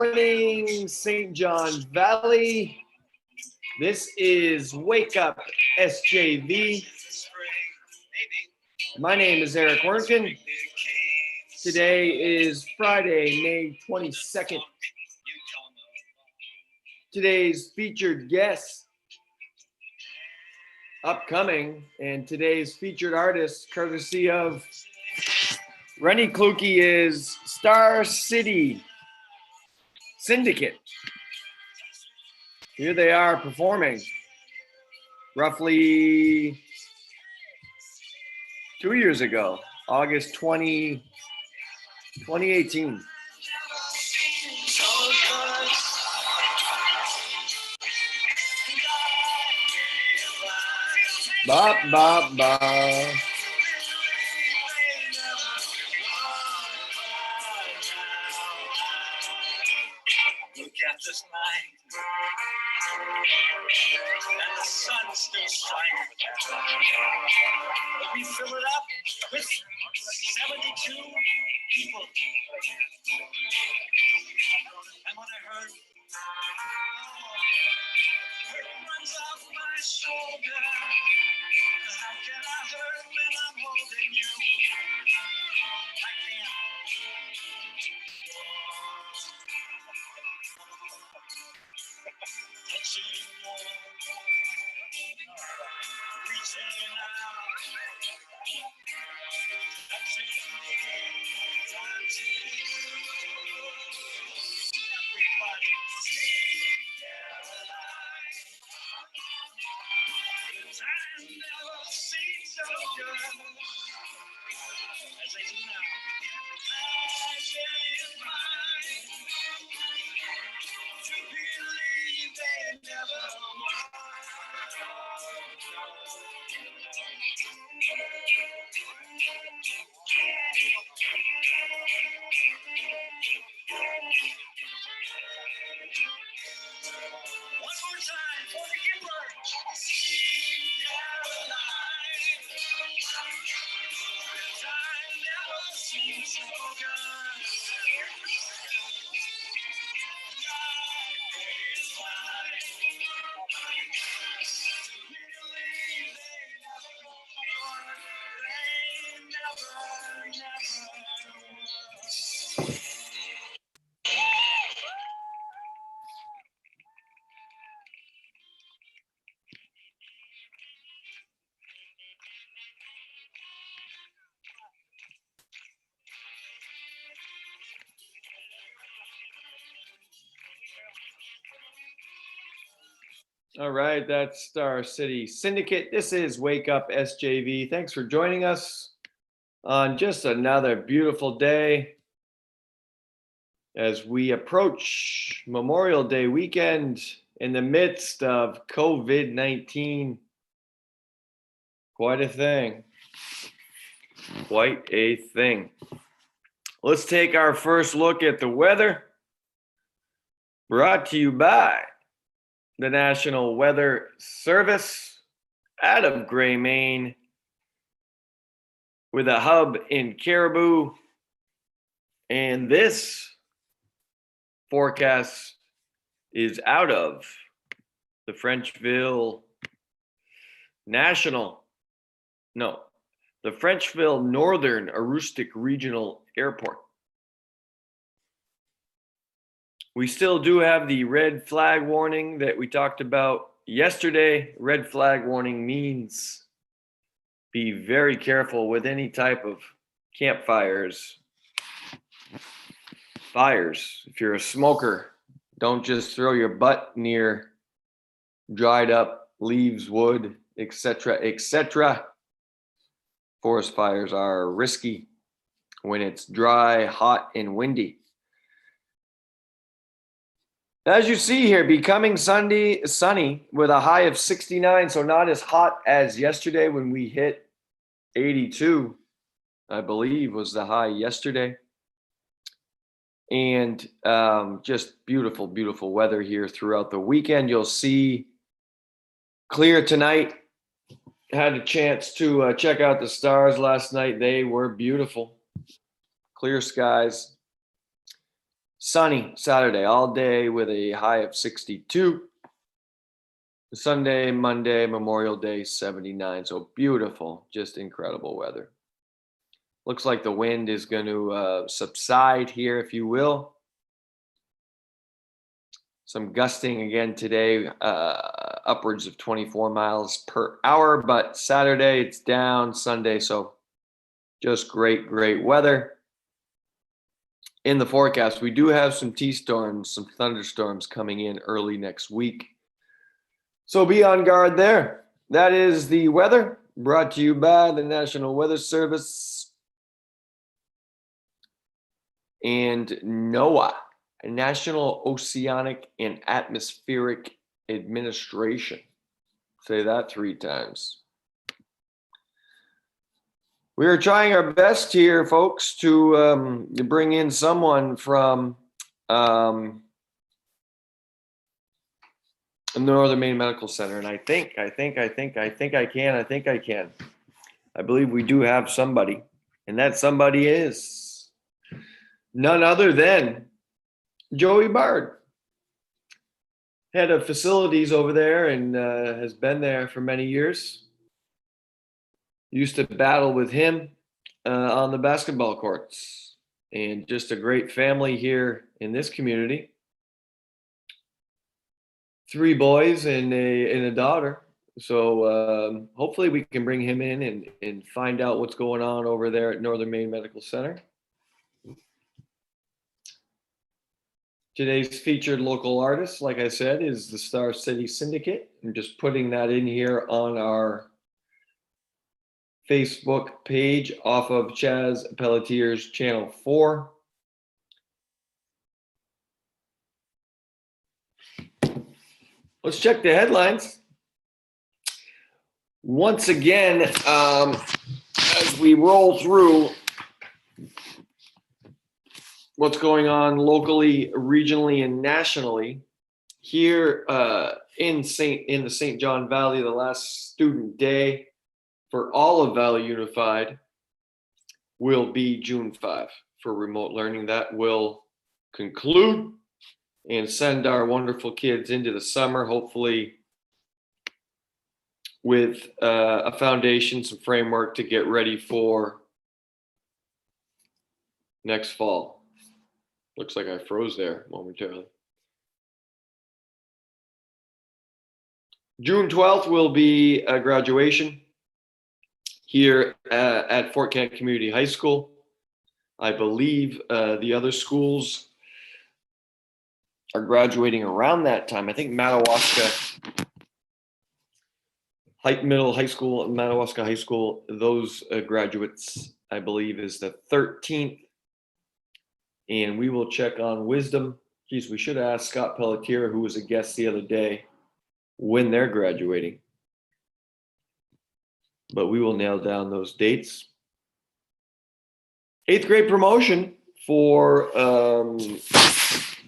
morning, St. John Valley. This is Wake Up SJV. My name is Eric Werntgen. Today is Friday, May 22nd. Today's featured guest, upcoming, and today's featured artist, courtesy of Rennie Kluge, is Star City Syndicate. Here they are performing roughly 2 years ago, August 2018. Ba, ba, ba. Look at this night, and the sun's still shining with that. Let me fill it up with 72 people. And when I heard, it runs off my shoulder. How can I hurt when I'm holding you? I can't. Touching you, reaching out, touching you, wanting you. Everybody sing alive. Time never seemed so good as they do now. I changed mine to believe they never won. One more time for the giver. Sweet Caroline. Time never seemed so good. Life is fine. Believe they never won. They never won. All right, that's Star City Syndicate. This is Wake Up SJV. Thanks for joining us on just another beautiful day as we approach Memorial Day weekend in the midst of COVID-19. Quite a thing. Quite a thing. Let's take our first look at the weather, brought to you by the National Weather Service out of Gray, Maine, with a hub in Caribou. And this forecast is out of the Frenchville Northern Aroostook Regional Airport. We still do have the red flag warning that we talked about yesterday. Red flag warning means be very careful with any type of campfires. Fires. If you're a smoker, don't just throw your butt near dried up leaves, wood, etc., etc. Forest fires are risky when it's dry, hot, and windy. As you see here, becoming sunny with a high of 69, so not as hot as yesterday when we hit 82, I believe was the high yesterday. And just beautiful, beautiful weather here throughout the weekend. You'll see clear tonight. Had a chance to check out the stars last night. They were beautiful. Clear skies. Sunny Saturday all day with a high of 62. Sunday, Monday, Memorial Day, 79. So beautiful, just incredible weather. Looks like the wind is going to subside here, if you will. Some gusting again today, upwards of 24 miles per hour, but Saturday it's down, Sunday, so just great, great weather. In the forecast, we do have some T-storms, some thunderstorms coming in early next week. So be on guard there. That is the weather brought to you by the National Weather Service and NOAA, National Oceanic and Atmospheric Administration. Say that 3 times. We are trying our best here, folks, to bring in someone from the Northern Maine Medical Center, and I think I can. I believe we do have somebody, and that somebody is none other than Joey Bard, head of facilities over there, and has been there for many years. Used to battle with him on the basketball courts, and just a great family here in this community. 3 boys and a daughter. So hopefully we can bring him in and find out what's going on over there at Northern Maine Medical Center. Today's featured local artist, like I said, is the Star City Syndicate. I'm just putting that in here on our Facebook page off of Chaz Pelletier's Channel 4. Let's check the headlines. Once again, as we roll through what's going on locally, regionally, and nationally, here in the St. John Valley, the last student day for all of Valley Unified will be June 5 for remote learning. That will conclude and send our wonderful kids into the summer, hopefully with a foundation, some framework to get ready for next fall. Looks like I froze there momentarily. June 12th will be a graduation here at Fort Kent Community High School. I believe the other schools are graduating around that time. I think Madawaska High School, those graduates, I believe, is the 13th. And we will check on Wisdom. Geez, we should have asked Scott Pelletier, who was a guest the other day, when they're graduating. But we will nail down those dates. 8th grade promotion for the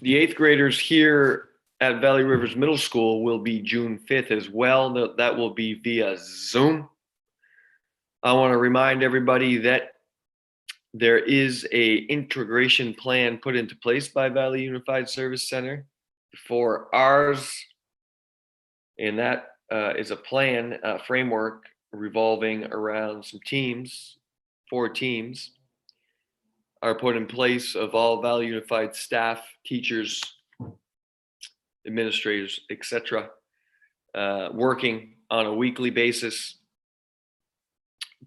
8th graders here at Valley Rivers Middle School will be June 5th as well. That will be via Zoom. I want to remind everybody that there is a integration plan put into place by Valley Unified Service Center for ours. And that is a plan, framework revolving around some teams, 4 teams are put in place of all Valley Unified staff, teachers, administrators, etc., working on a weekly basis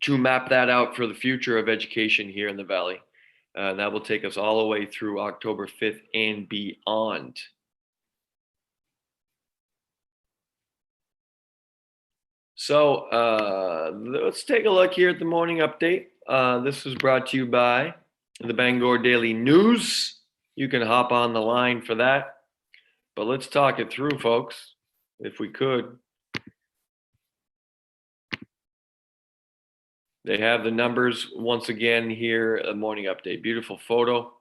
to map that out for the future of education here in the Valley. That will take us all the way through October 5th and beyond. So let's take a look here at the morning update. This was brought to you by the Bangor Daily News. You can hop on the line for that. But let's talk it through, folks, if we could. They have the numbers once again here, a morning update. Beautiful photo.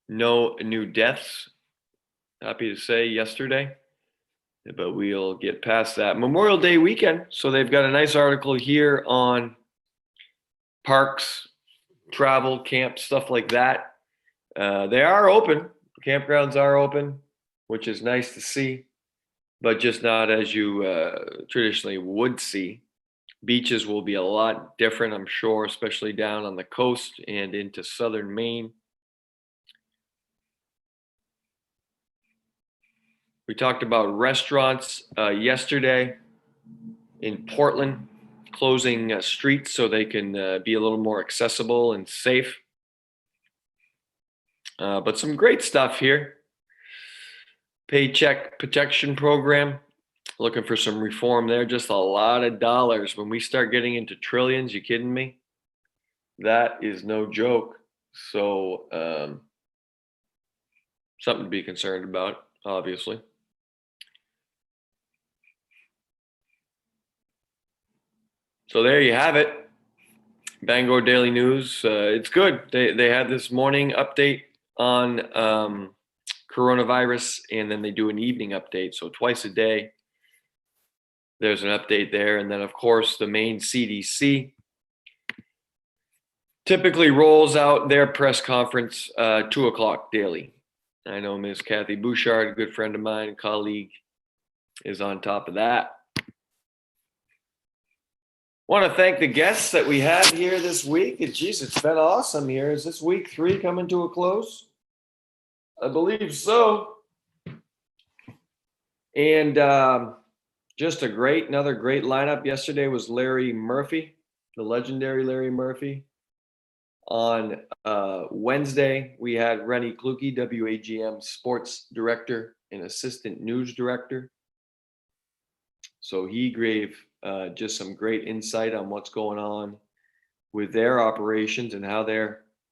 No new deaths, happy to say, yesterday, but we'll get past that. Memorial Day weekend, so they've got a nice article here on parks travel, camp, stuff like that. They are open. Campgrounds are open, which is nice to see, but just not as you traditionally would see. Beaches will be a lot different, I'm sure, especially down on the coast and into southern Maine. We talked about restaurants yesterday in Portland, closing streets so they can be a little more accessible and safe. But some great stuff here. Paycheck protection program, looking for some reform there. Just a lot of dollars. When we start getting into trillions, you kidding me? That is no joke. So something to be concerned about, obviously. So there you have it. Bangor Daily News. It's good. They had this morning update on coronavirus, and then they do an evening update. So twice a day, there's an update there. And then, of course, the Maine CDC typically rolls out their press conference 2 o'clock daily. I know Ms. Kathy Bouchard, a good friend of mine, colleague, is on top of that. Want to thank the guests that we had here this week. Geez, it's been awesome here. Is this week 3 coming to a close? I believe so. And just another great lineup. Yesterday was Larry Murphy, the legendary Larry Murphy. On Wednesday, we had Rennie Kluge, WAGM sports director and assistant news director. So he gave just some great insight on what's going on with their operations and how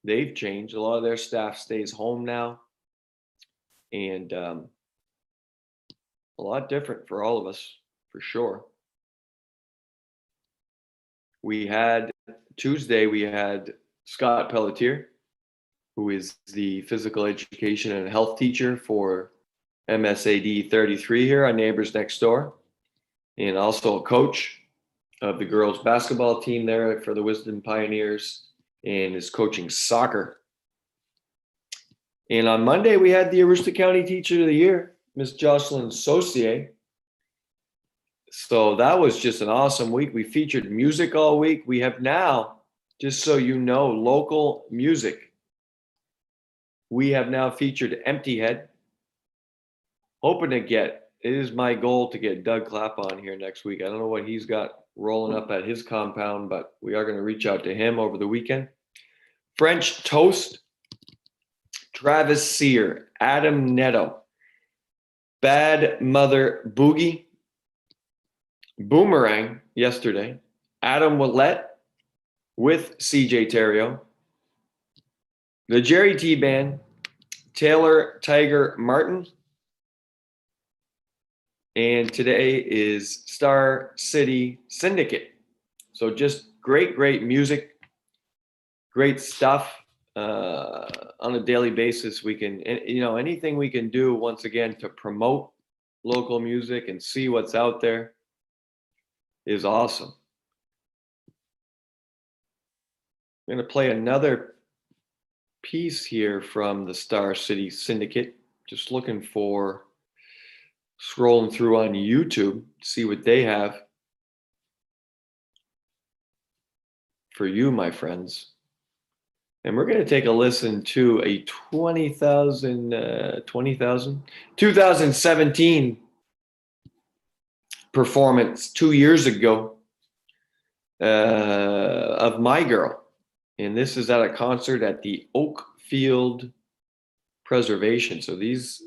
they've changed. A lot of their staff stays home now, and a lot different for all of us, for sure. Tuesday, we had Scott Pelletier, who is the physical education and health teacher for MSAD 33 here on Neighbors Next Door, and also a coach of the girls basketball team there for the Wisdom Pioneers, and is coaching soccer. And on Monday, we had the Aroostook County Teacher of the Year, Miss Jocelyn Saucier. So that was just an awesome week. We featured music all week. We have now, just so you know, local music. We have now featured Empty Head. It is my goal to get Doug Clapp on here next week. I don't know what he's got rolling up at his compound, but we are going to reach out to him over the weekend. French Toast, Travis Sear, Adam Netto, Bad Mother Boogie, Boomerang yesterday, Adam Willett with CJ Terrio, the Jerry T Band, Taylor Tiger Martin, and today is Star City Syndicate. So just great music, great stuff on a daily basis. We can, anything we can do, once again, to promote local music and see what's out there is awesome. I'm going to play another piece here from the Star City Syndicate. Just looking for, scrolling through on YouTube, see what they have for you, my friends. And we're going to take a listen to a 2017 performance 2 years ago of My Girl. And this is at a concert at the Oakfield Preservation. So this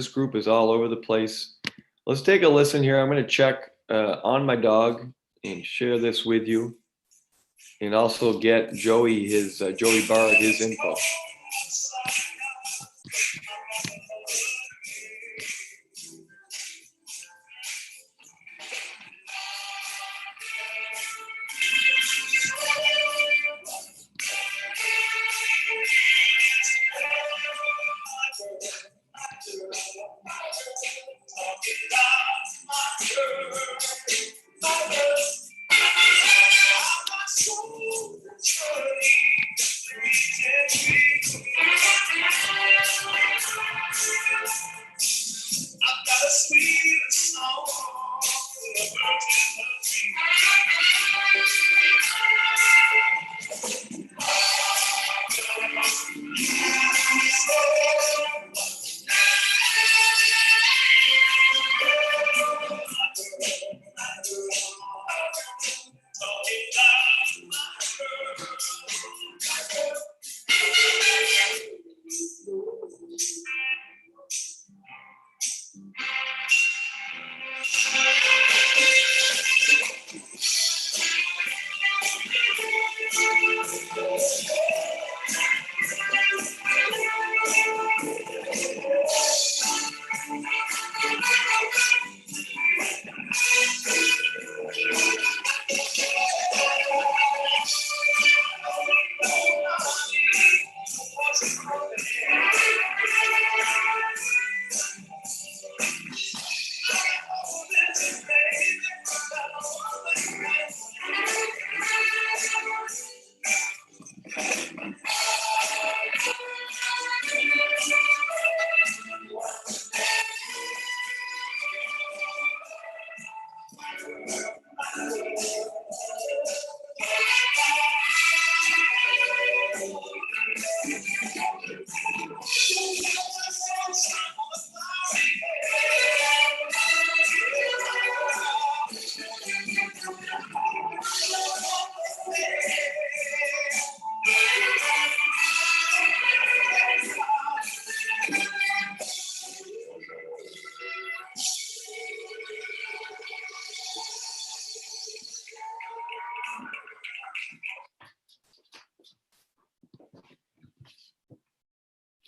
group is all over the place. Let's take a listen here. I'm going to check on my dog and share this with you, and also get Joey Bard, his info.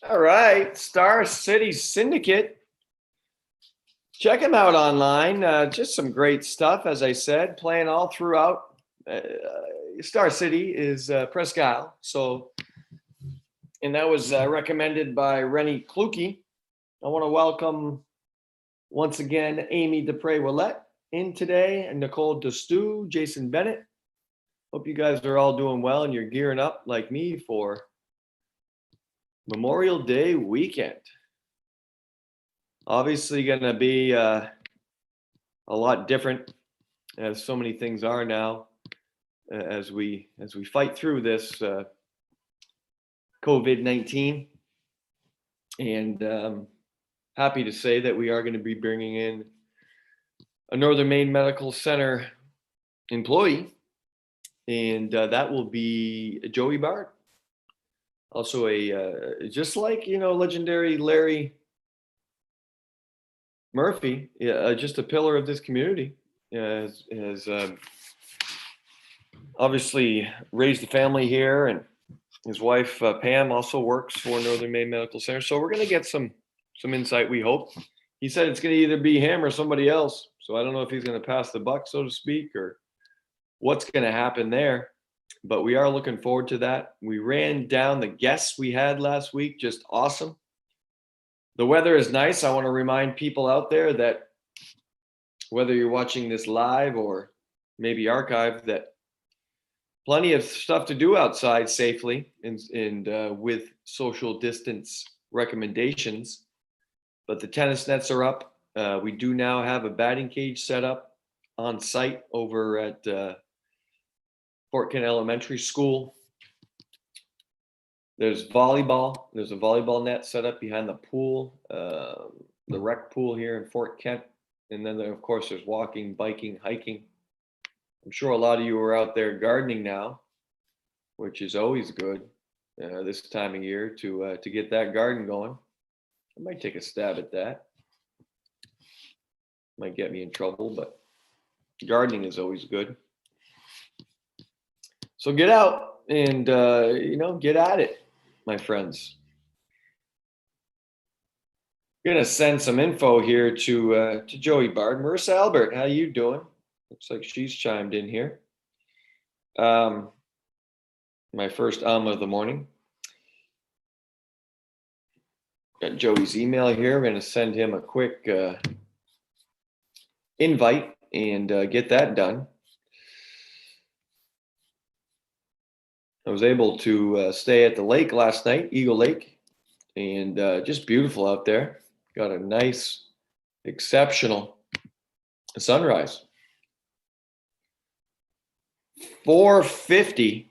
All right, Star City Syndicate. Check them out online. Just some great stuff, as I said, playing all throughout. Star City is Presque Isle. So, and that was recommended by Rennie Kluke. I want to welcome once again Amy Dupre-Willette in today, and Nicole Destu, Jason Bennett. Hope you guys are all doing well and you're gearing up like me for Memorial Day weekend. Obviously going to be a lot different, as so many things are now, as we fight through this COVID-19. And happy to say that we are going to be bringing in a Northern Maine Medical Center employee, and that will be Joey Bard. Also just like, legendary Larry Murphy, just a pillar of this community, has obviously raised a family here, and his wife, Pam, also works for Northern Maine Medical Center. So we're going to get some insight, we hope. He said it's going to either be him or somebody else. So I don't know if he's going to pass the buck, so to speak, or what's going to happen there. But we are looking forward to that. We ran down the guests we had last week. Just awesome. The weather is nice. I want to remind people out there that whether you're watching this live or maybe archived, that plenty of stuff to do outside safely and with social distance recommendations. But the tennis nets are up. We do now have a batting cage set up on site over at Fort Kent Elementary School. There's volleyball. There's a volleyball net set up behind the pool, the rec pool here in Fort Kent. And then, of course, there's walking, biking, hiking. I'm sure a lot of you are out there gardening now, which is always good this time of year to get that garden going. I might take a stab at that. Might get me in trouble, but gardening is always good. So get out and get at it, my friends. I'm gonna send some info here to Joey Bard. Marissa Albert, how you doing? Looks like she's chimed in here. My first of the morning. Got Joey's email here. We're going to send him a quick invite and get that done. I was able to stay at the lake last night, Eagle Lake, and just beautiful out there. Got a nice, exceptional sunrise. 4:50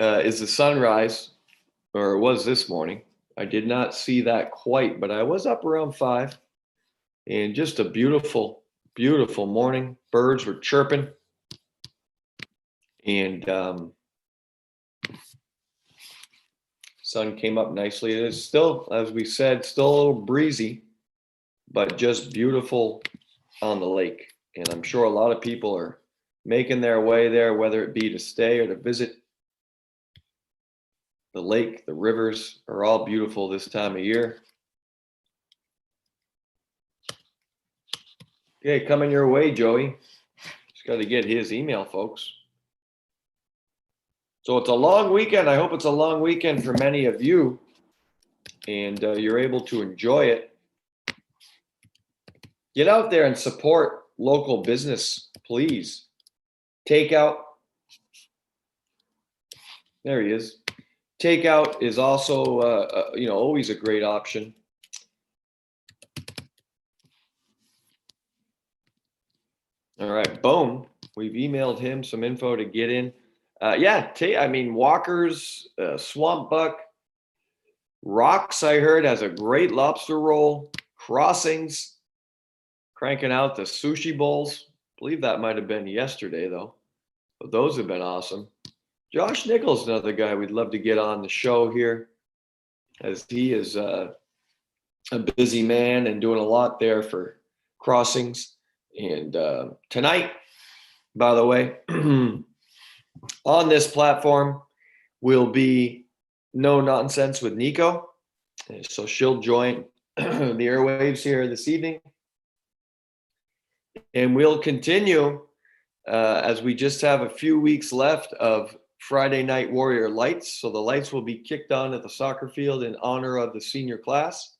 is the sunrise, or it was this morning. I did not see that quite, but I was up around 5, and just a beautiful, beautiful morning. Birds were chirping, and sun came up nicely. It is still, as we said, still a little breezy, but just beautiful on the lake. And I'm sure a lot of people are making their way there, whether it be to stay or to visit. The lake, the rivers are all beautiful this time of year. Okay, coming your way, Joey. Just got to get his email, folks. So it's a long weekend. I hope it's a long weekend for many of you, and you're able to enjoy it. Get out there and support local business, please. Takeout. There he is. Takeout is also, always a great option. All right, boom. We've emailed him some info to get in. Walkers, swamp buck, Rocks, I heard, has a great lobster roll. Crossings, cranking out the sushi bowls. I believe that might have been yesterday, though. But those have been awesome. Josh Nichols, another guy we'd love to get on the show here, as he is a busy man and doing a lot there for Crossings. And tonight, by the way, on this platform will be No Nonsense with Nico. So she'll join the airwaves here this evening. And we'll continue as we just have a few weeks left of Friday Night Warrior Lights. So the lights will be kicked on at the soccer field in honor of the senior class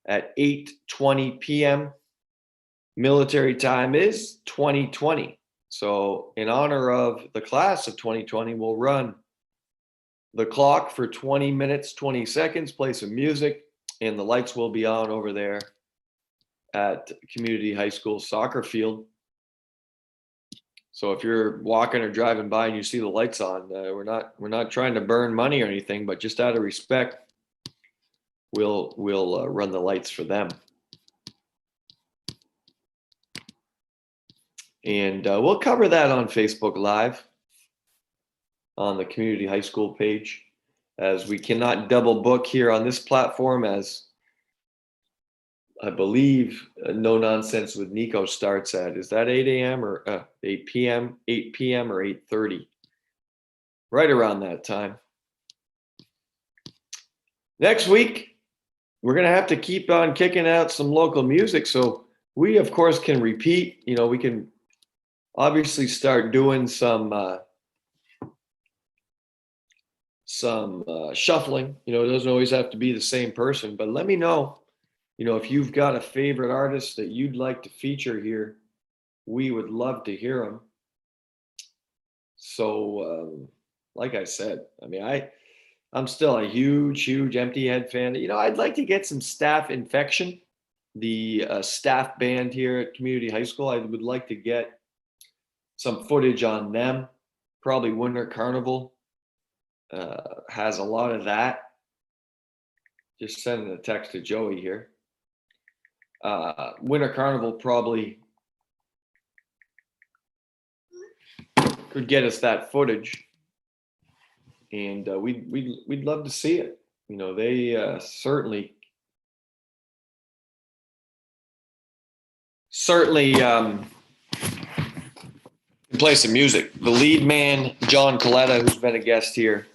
at 8:20 p.m. Military time is 2020. So in honor of the class of 2020, we'll run the clock for 20 minutes, 20 seconds, play some music, and the lights will be on over there at Community High School soccer field. So if you're walking or driving by and you see the lights on, we're not trying to burn money or anything, but just out of respect, we'll run the lights for them. And we'll cover that on Facebook Live on the Community High School page, as we cannot double book here on this platform, as I believe No Nonsense with Nico starts at, is that 8 a.m. or 8 p.m., 8 p.m. or 8:30? Right around that time. Next week, we're going to have to keep on kicking out some local music. So we, of course, can repeat. We can obviously start doing some shuffling. It doesn't always have to be the same person, but let me know, if you've got a favorite artist that you'd like to feature here. We would love to hear them. So, like I said, I'm still a huge Empty Head fan. I'd like to get some Staff Infection, the staff band here at Community High School. I would like to get some footage on them. Probably Winter Carnival has a lot of that. Just sending a text to Joey here. Winter Carnival probably could get us that footage, and we'd love to see it. They certainly can play some music. The lead man, John Coletta, who's been a guest here,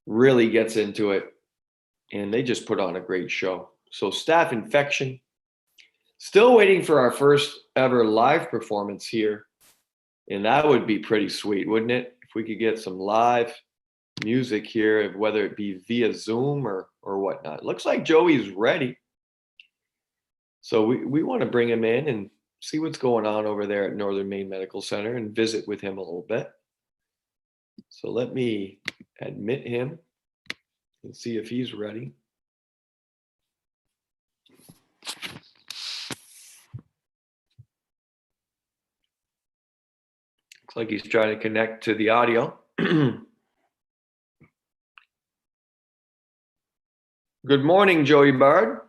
really gets into it, and they just put on a great show. So Staff Infection. Still waiting for our first ever live performance here, and that would be pretty sweet, wouldn't it? If we could get some live music here, whether it be via Zoom or whatnot. Looks like Joey's ready. So we want to bring him in and see what's going on over there at Northern Maine Medical Center and visit with him a little bit. So let me admit him and see if he's ready. Looks like he's trying to connect to the audio. Good morning, Joey Bard.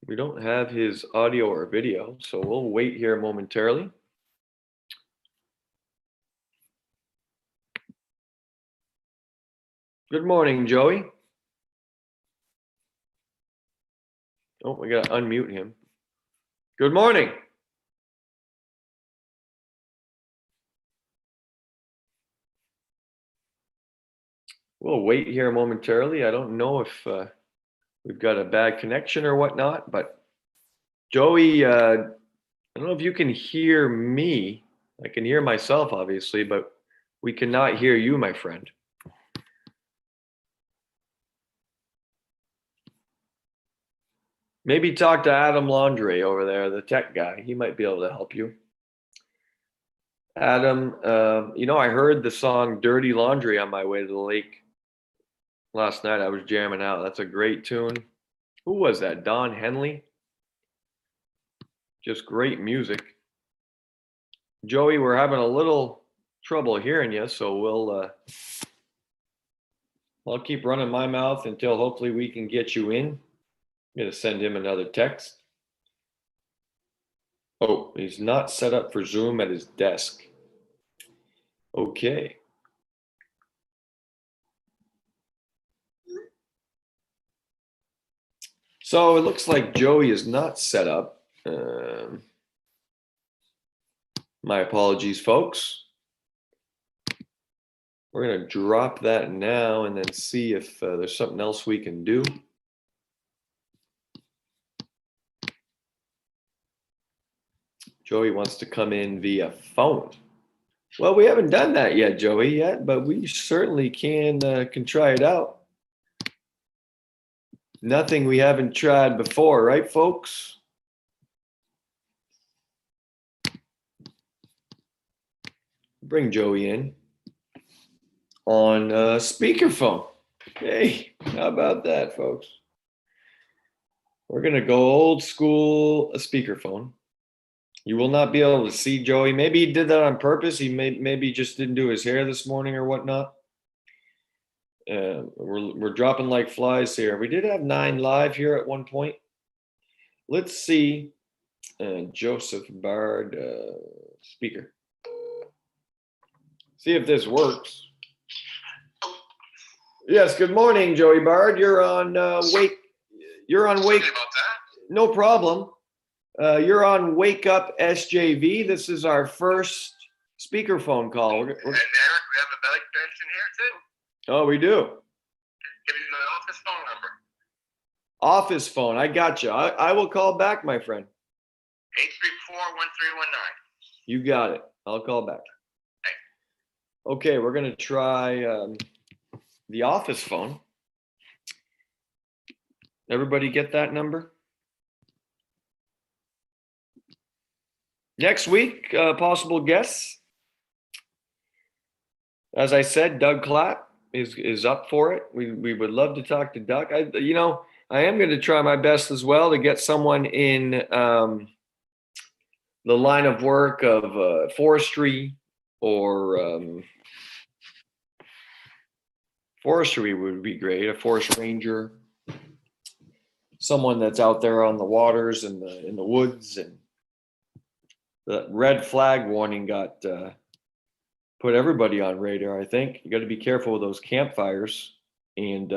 We don't have his audio or video, so we'll wait here momentarily. Good morning, Joey. Oh, we got to unmute him. Good morning. We'll wait here momentarily. I don't know if we've got a bad connection or whatnot, but Joey, I don't know if you can hear me. I can hear myself, obviously, but we cannot hear you, my friend. Maybe talk to Adam Laundrie over there, the tech guy. He might be able to help you. Adam, I heard the song Dirty Laundry on my way to the lake last night. I was jamming out. That's a great tune. Who was that? Don Henley? Just great music. Joey, we're having a little trouble hearing you, so I'll keep running my mouth until hopefully we can get you in. I'm going to send him another text. Oh, he's not set up for Zoom at his desk. Okay. So it looks like Joey is not set up. My apologies, folks. We're going to drop that now and then see if there's something else we can do. Joey wants to come in via phone. Well, we haven't done that yet, Joey, but we certainly can try it out. Nothing we haven't tried before, right, folks? Bring Joey in on speakerphone. Hey, how about that, folks? We're going to go old school speakerphone. You will not be able to see Joey. Maybe he did that on purpose. He maybe just didn't do his hair this morning or whatnot. We're dropping like flies here. We did have 9 live here at one point. Let's see. Joseph Bard, speaker. See if this works. Yes. Good morning, Joey Bard. You're on Wake. You're on Wake. Sorry about that. No problem. You're on Wake Up SJV. This is our first speakerphone call. And Eric, we have a bell extension here too. Oh, we do. Give you my office phone number. Office phone. I got you. I will call back, my friend. 834-1319. You got it. I'll call back. Okay, we're going to try the office phone. Everybody get that number? Next week, possible guests. As I said, Doug Clapp is up for it. We would love to talk to Doug. I am going to try my best as well to get someone in the line of work of forestry or forestry would be great. A forest ranger, someone that's out there on the waters and in the woods. And the red flag warning got put everybody on radar. I think you got to be careful with those campfires, and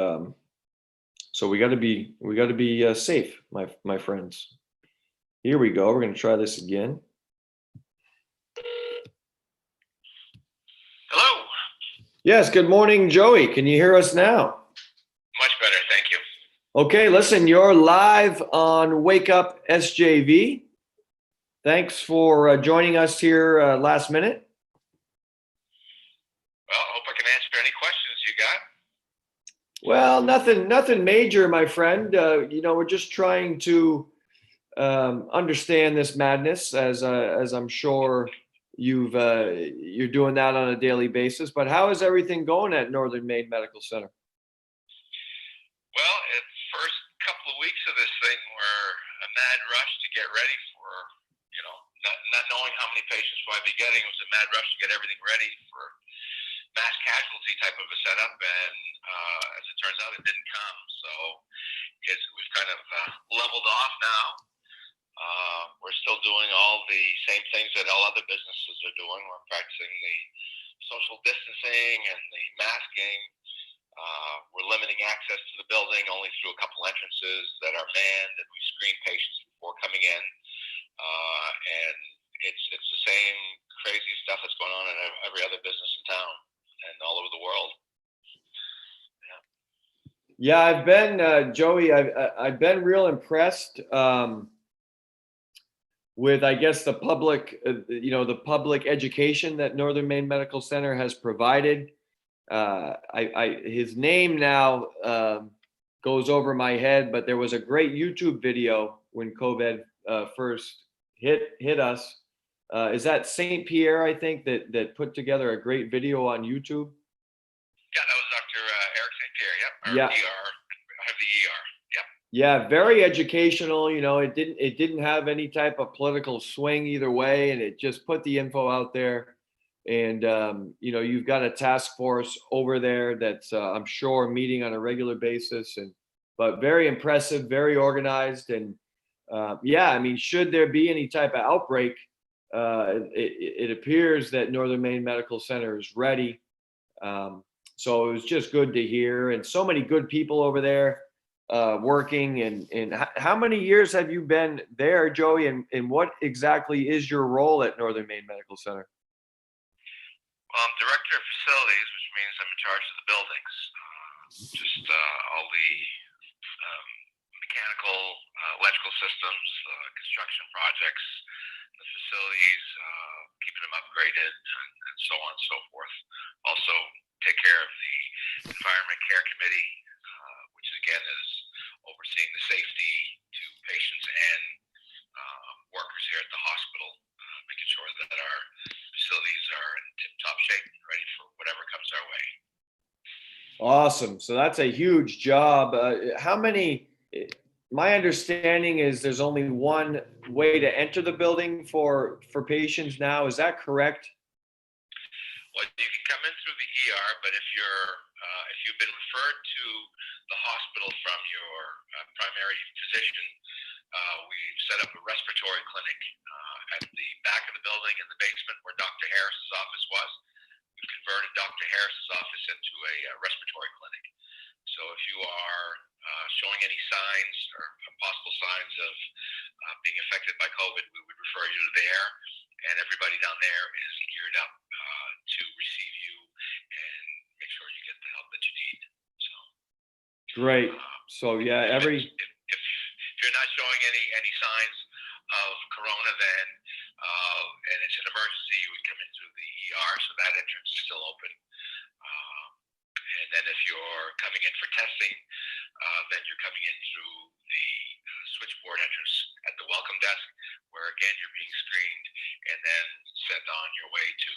so we got to be safe, my friends. Here we go. We're going to try this again. Hello. Yes. Good morning, Joey. Can you hear us now? Much better, thank you. Okay. Listen, you're live on Wake Up SJV. Thanks for joining us here last minute. Well, I hope I can answer any questions you got. Well, nothing major, my friend. We're just trying to understand this madness, as I'm sure you're doing that on a daily basis. But how is everything going at Northern Maine Medical Center? Well, the first couple of weeks of this thing were a mad rush to get ready for, not knowing how many patients we'd be getting. It was a mad rush to get everything ready for mass casualty type of a setup, and as it turns out, it didn't come. So we've kind of leveled off now. We're still doing all the same things that all other businesses are doing. We're practicing the social distancing and the masking. We're limiting access to the building only through a couple entrances that are manned, and we screen patients before coming in. And it's the same crazy stuff that's going on in every other business in town and all over the world. Yeah, I've been Joey. I've been real impressed with, I guess, the public, the public education that Northern Maine Medical Center has provided. His name now goes over my head, but there was a great YouTube video when COVID first hit us. Is that St. Pierre, I think, that put together a great video on YouTube? Yeah, that was Dr. Eric St. Pierre. Yep. Yeah. I have the ER. Yep. Yeah, very educational. It didn't have any type of political swing either way, and it just put the info out there. And you've got a task force over there that's I'm sure meeting on a regular basis, but very impressive, very organized, and yeah, I mean, should there be any type of outbreak, it appears that Northern Maine Medical Center is ready. So it was just good to hear, and so many good people over there working. And how many years have you been there, Joey? And what exactly is your role at Northern Maine Medical Center? Well, I'm director of facilities, which means I'm in charge of the buildings, just all the mechanical, electrical systems, construction projects, the facilities, keeping them upgraded, and so on and so forth. Also, take care of the Environment Care Committee, which again is overseeing the safety to patients and workers here at the hospital, making sure that our facilities are in tip-top shape and ready for whatever comes our way. Awesome. So that's a huge job. My understanding is there's only one way to enter the building for patients now. Is that correct? Well, you can come in through the ER, but if you've been referred to the hospital from your primary physician, we've set up a respiratory clinic at the back of the building in the basement where Dr. Harris's office was. We've converted Dr. Harris's office into a respiratory clinic. So if you are showing any signs or possible signs of being affected by COVID, we would refer you to there, and everybody down there is geared up to receive you and make sure you get the help that you need. So Great. So yeah, if you're not showing any signs of corona, then and it's an emergency, you would come in through the ER, so that entrance is still open. And then if you're coming in for testing, then you're coming in through the switchboard entrance at the welcome desk, where again you're being screened and then sent on your way to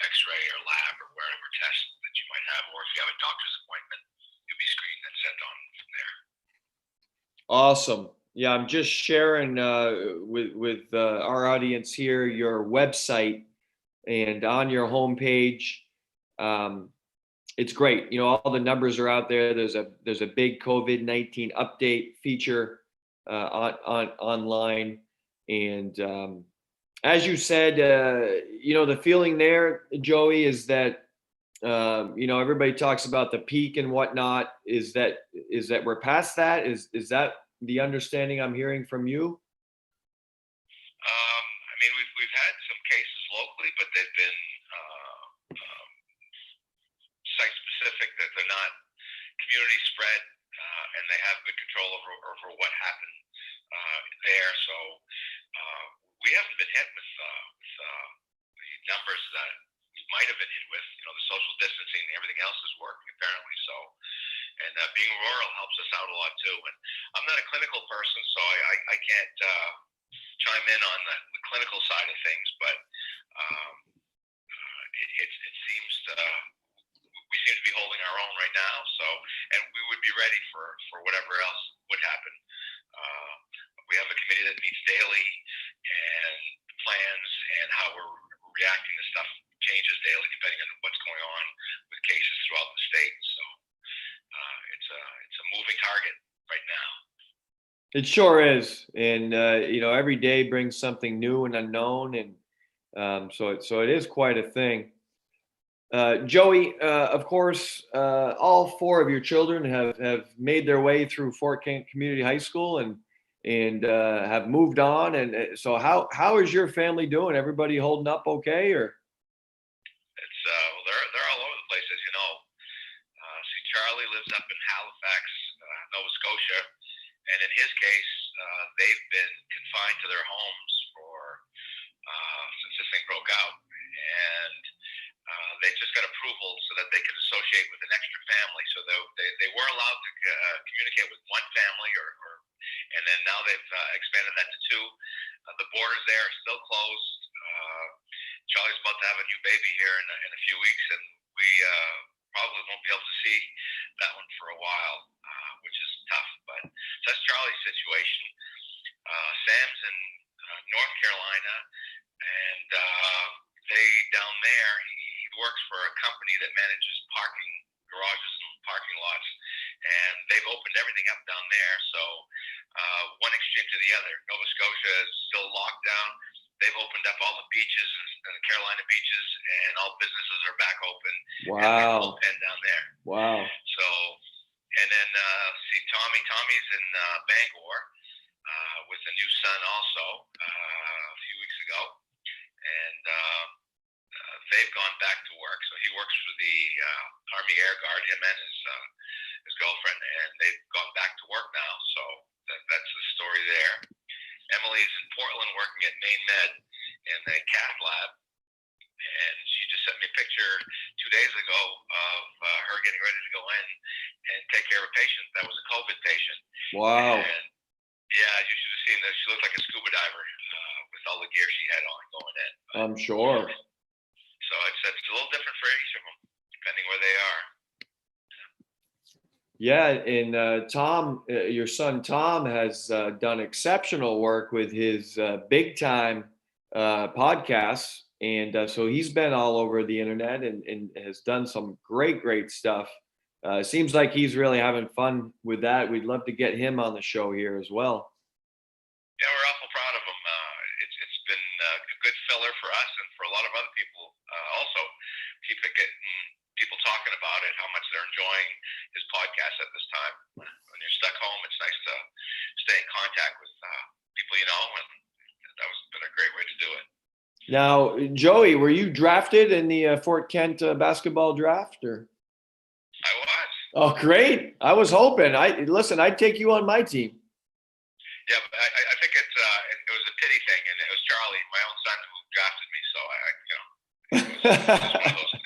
X-ray or lab or wherever test that you might have, or if you have a doctor's appointment, you'll be screened and sent on from there. Awesome. Yeah, I'm just sharing with our audience here your website, and on your homepage, it's great. All the numbers are out there. There's a big COVID-19 update feature online, and as you said, the feeling there, Joey, is that everybody talks about the peak and whatnot. Is that we're past that? Is that the understanding I'm hearing from you? I mean, we've had some cases locally, but they've been site specific, that they're not community spread, and they have good control over what happened there. So we haven't been hit with the numbers that we might have been hit with. The social distancing and everything else is working apparently. So, and being rural helps us out a lot too. And I'm not a clinical person, so I can't chime in on the clinical side of things, but it seems we seem to be holding our own right now. So, and we would be ready for whatever else would happen. We have a committee that meets daily, and plans and how we're reacting to stuff changes daily depending on what's going on with cases throughout the state. So it's a moving target right now. It sure is, and every day brings something new and unknown, and so it is quite a thing. Joey, of course, all four of your children have made their way through Fort Kent Community High School and have moved on, and so how is your family doing? Everybody holding up okay, or? It's they're all over the place, as you know. See, Charlie lives up in Halifax, Nova Scotia. And in his case, they've been confined to their homes since this thing broke out, and they just got approval so that they could associate with an extra family. So they were allowed to communicate with one family, and then now they've expanded that to two. The borders there are still closed. Charlie's about to have a new baby here in a few weeks, and we probably won't be able to see that one for a while, which is tough. But that's Charlie's situation. Sam's in North Carolina, and they down there, he works for a company that manages parking garages and parking lots, and they've opened everything up down there. So one extreme to the other. Nova Scotia is still locked down. They've opened up all the beaches and the Carolina beaches, and all businesses are back open. Wow. And down there. Wow. So, and then see, Tommy's in Bangor with a new son also a few weeks ago, and they've gone back to work. So he works for the Army Air Guard, him and his girlfriend, and they've gone back to work now. So that's the story there. Emily's in Portland working at Maine Med in the cath lab, and she just sent me a picture 2 days ago of her getting ready to go in and take care of a patient that was a COVID patient. Wow. And yeah, you should have seen this. She looked like a scuba diver with all the gear she had on going in. I'm sure. So it's a little different for each of them, depending where they are. Yeah, and Tom, your son Tom has done exceptional work with his big time podcasts, and so he's been all over the internet and has done some great stuff. Seems like he's really having fun with that. We'd love to get him on the show here as well. Yeah, we're awful proud of him. It's been a good filler for us and for a lot of other people. Also, keep getting people talking about it, how much they're enjoying his podcast at this time. When you're stuck home, it's nice to stay in contact with people you know, and that was been a great way to do it. Now, Joey, were you drafted in the Fort Kent basketball draft? Or? I was. Oh, great! I was hoping. I'd take you on my team. Yeah, but I think it was a pity thing, and it was Charlie, my own son, who drafted me. So it was just one of those things.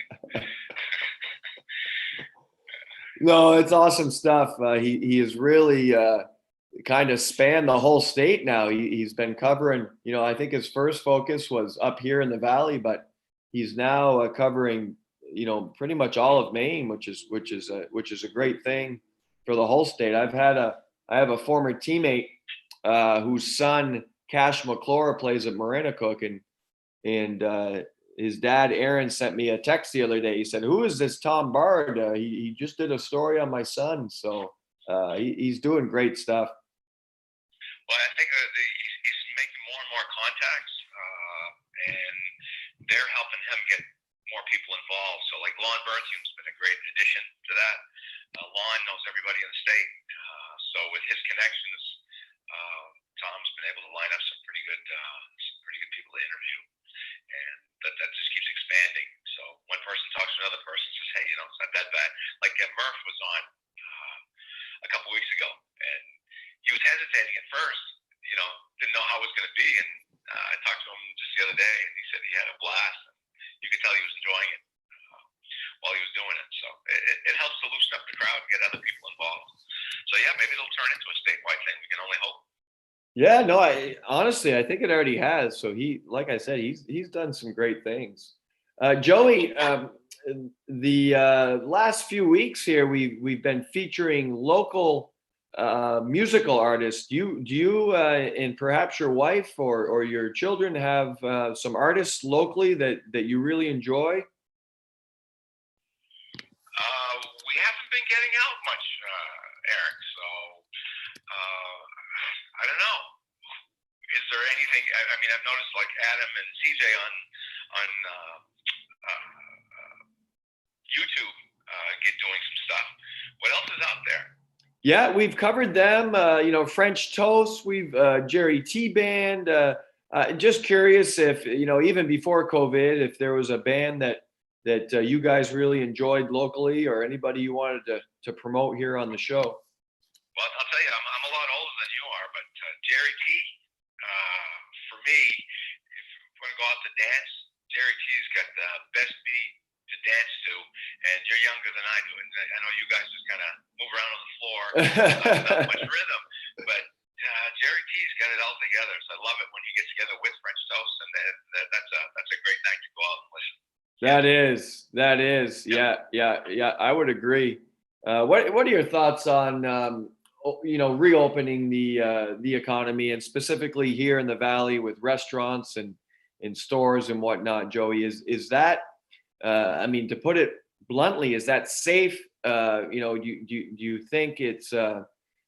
No, it's awesome stuff. He has really kind of spanned the whole state now. He's been covering, I think his first focus was up here in the valley, but he's now covering, pretty much all of Maine, which is a great thing for the whole state. I have a former teammate whose son Cash McClure plays at Marinacook, and his dad Aaron sent me a text the other day. He said, "Who is this Tom Bard? He just did a story on my son." So he's doing great stuff. Well, I think he's making more and more contacts, and they're helping him get more people involved. So like Lon Bernstein's been a great addition to that. Lon knows everybody in the state. So with his connections, Tom's been able to line up some pretty good people to interview. And that just keeps expanding. So one person talks to another person, says, "Hey, it's not that bad." Like Murph was on a couple weeks ago, and he was hesitating at first. Didn't know how it was going to be, and I talked to him just the other day, and he said he had a blast. And you could tell he was enjoying it while he was doing it. So it helps to loosen up the crowd and get other people involved. So yeah, maybe it'll turn into a statewide thing. We can only hope. Yeah, no, honestly, I think it already has. So like I said, he's done some great things. Joey, the last few weeks here, we've been featuring local musical artists. Do you and perhaps your wife or your children have some artists locally that you really enjoy? We haven't been getting out much, Eric. So I don't know. Is there anything? I mean, I've noticed like Adam and CJ on YouTube doing some stuff. What else is out there? Yeah, we've covered them. French Toast. We've Jerry T Band. Just curious if even before COVID, if there was a band that you guys really enjoyed locally, or anybody you wanted to promote here on the show. Well, I'll tell you, I'm a lot older than you are, but Jerry T, for me, if you want to go out to dance, Jerry T's got the best beat to dance to, and you're younger than I do, and I know you guys just kind of move around on the floor, not much rhythm, but Jerry T's got it all together. So I love it when he gets together with French Toast, and that's a great night to go out and listen. That is, yeah. I would agree. What are your thoughts on reopening the economy, and specifically here in the valley with restaurants and in stores and whatnot, Joey. Is that, I mean, to put it bluntly, is that safe? You know, do you think it's going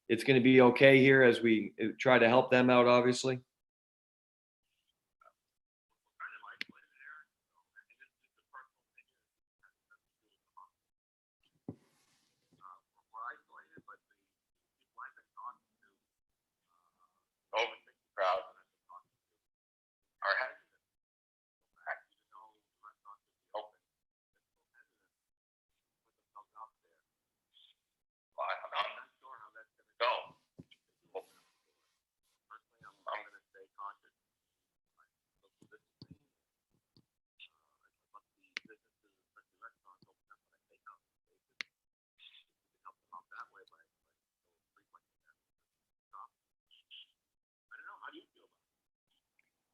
to be okay here as we try to help them out, obviously? Over the crowd are hesitant. Open. Well, I'm not sure how that's going to go. I'm going to stay cautious.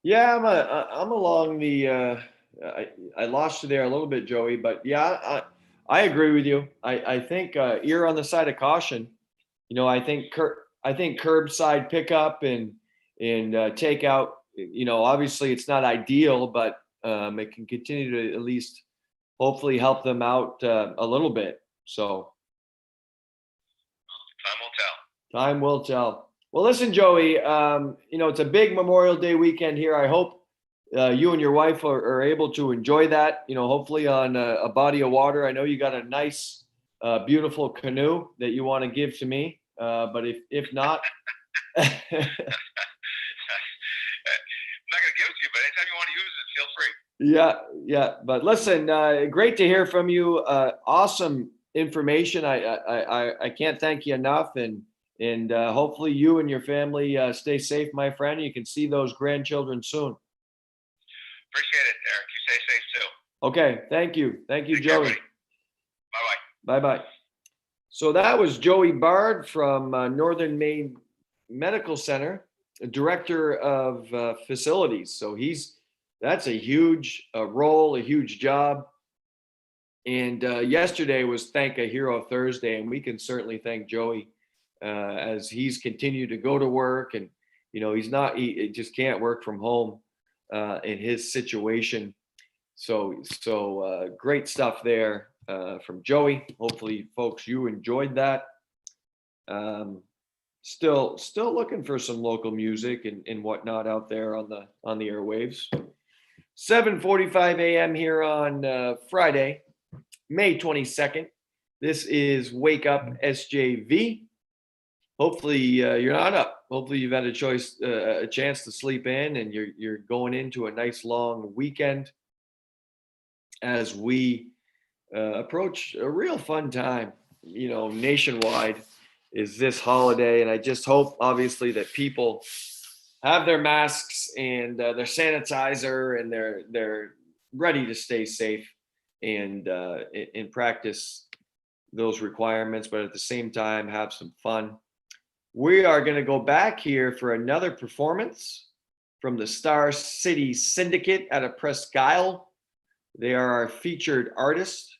Yeah, I'm along the. I lost you there a little bit, Joey, but yeah, I agree with you. I think ear on the side of caution. You know, I think curbside pickup and takeout. You know, obviously it's not ideal, but it can continue to at least hopefully help them out a little bit. So Time will tell. time will tell. Well, listen, Joey, you know, it's a big Memorial Day weekend here. I hope you and your wife are able to enjoy that, you know, hopefully on a body of water. I know you got a nice, beautiful canoe that you want to give to me. But if not, I'm not going to give it to you, but anytime you want to use it, feel free. yeah. But listen, great to hear from you. Awesome information. I can't thank you enough. And hopefully you and your family stay safe, my friend. You can see those grandchildren soon. Appreciate it, Eric. You stay safe too. Okay. Thank you. Thank you, Take care, Joey. buddy. Bye-bye. Bye-bye. So that was Joey Bard from Northern Maine Medical Center, director of facilities. So that's a huge role, a huge job. And yesterday was Thank a Hero Thursday, and we can certainly thank Joey as he's continued to go to work. And you know, he just can't work from home in his situation. So great stuff there from Joey. Hopefully, folks, you enjoyed that. Still looking for some local music and whatnot out there on the airwaves. 7:45 a.m. here on Friday, May 22nd. This is Wake Up SJV. Hopefully you're not up. Hopefully you've had a chance to sleep in, and you're going into a nice long weekend as we approach a real fun time, you know, nationwide is this holiday. And I just hope, obviously, that people have their masks and their sanitizer, and they're ready to stay safe and practice those requirements, but at the same time, have some fun. We are going to go back here for another performance from the Star City Syndicate out of Presque Isle. They are our featured artist.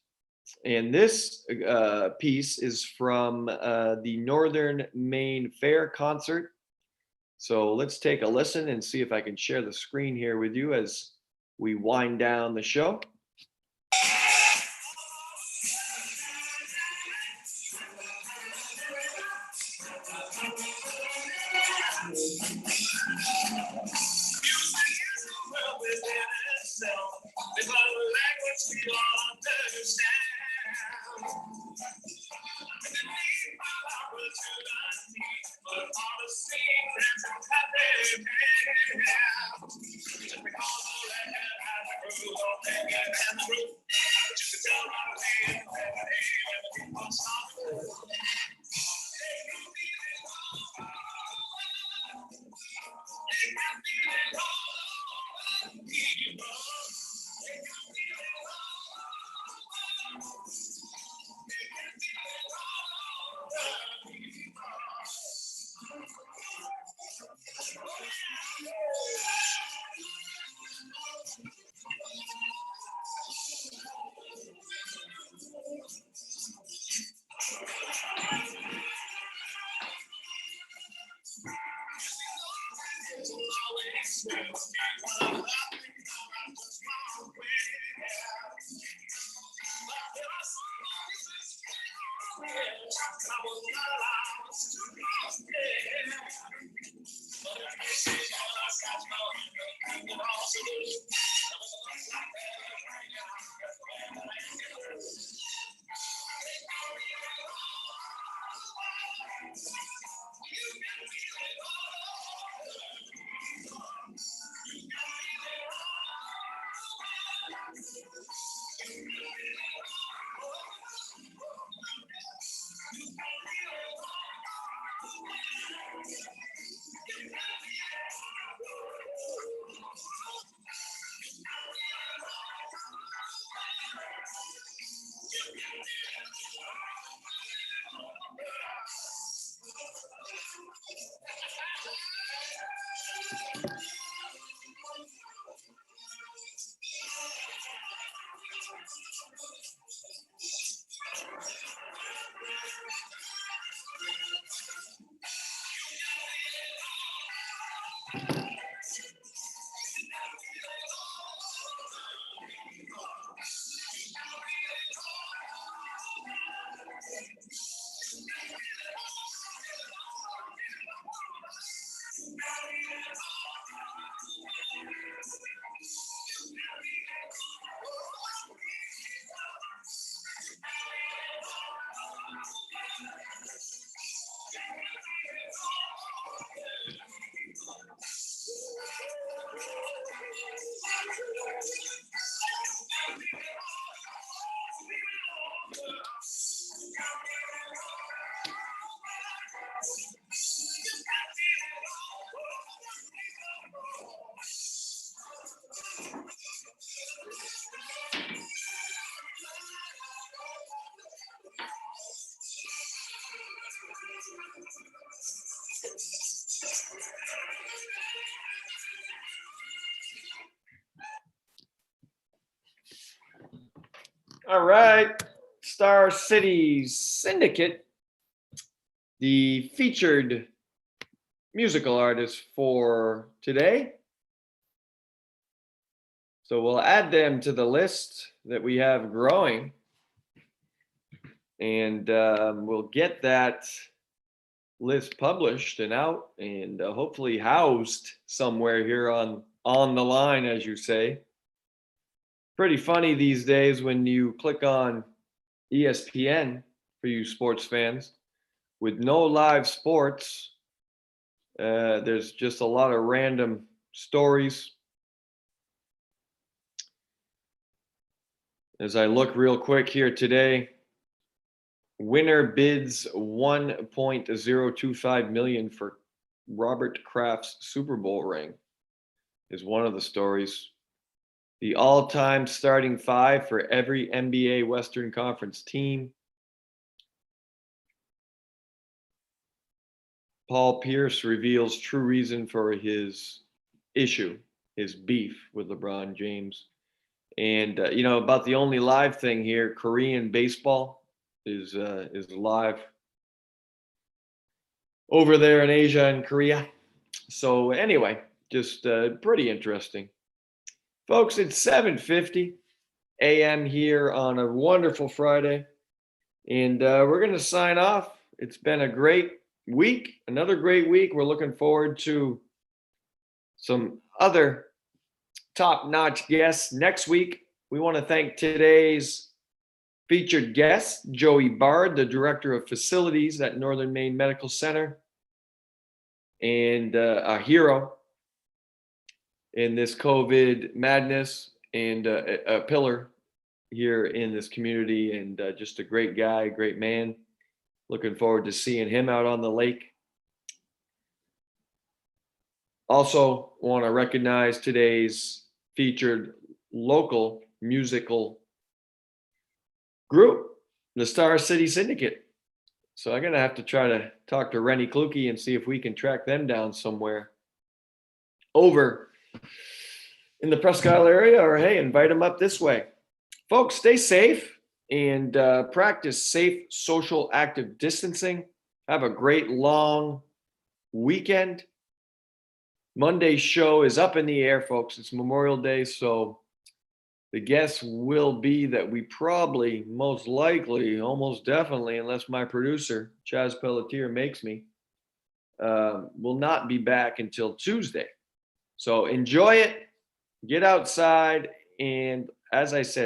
And this piece is from the Northern Maine Fair concert. So let's take a listen and see if I can share the screen here with you as we wind down the show. It's a language we all understand. Beneath my opportunity, but all the secrets of happy man. Just because the record has a groove, don't make it All right, Star City Syndicate, the featured musical artist for today. So we'll add them to the list that we have growing, and we'll get that list published and out, and hopefully housed somewhere here on the line, as you say. Pretty funny these days when you click on ESPN, for you sports fans, with no live sports. There's just a lot of random stories. As I look real quick here today, winner bids $1.025 million for Robert Kraft's Super Bowl ring is one of the stories. The all-time starting five for every NBA Western Conference team. Paul Pierce reveals true reason for his issue, his beef with LeBron James. And about the only live thing here, Korean baseball is live over there in Asia and Korea. So anyway, just pretty interesting. Folks, it's 7:50 a.m. here on a wonderful Friday, and we're going to sign off. It's been a great week, another great week. We're looking forward to some other top-notch guests next week. We want to thank today's featured guest, Joey Bard, the Director of Facilities at Northern Maine Medical Center, and a hero in this COVID madness, and a pillar here in this community, and just a great guy, great man. Looking forward to seeing him out on the lake. Also want to recognize today's featured local musical group, the Star City Syndicate. So I'm going to have to try to talk to Rennie Kluke and see if we can track them down somewhere over in the Presque Isle area, or hey, invite them up this way. Folks, stay safe and practice safe social active distancing. Have a great long weekend. Monday's show is up in the air, folks. It's Memorial Day, so the guess will be that we probably, most likely, almost definitely, unless my producer, Chaz Pelletier, makes me, will not be back until Tuesday. So enjoy it, get outside, and as I said,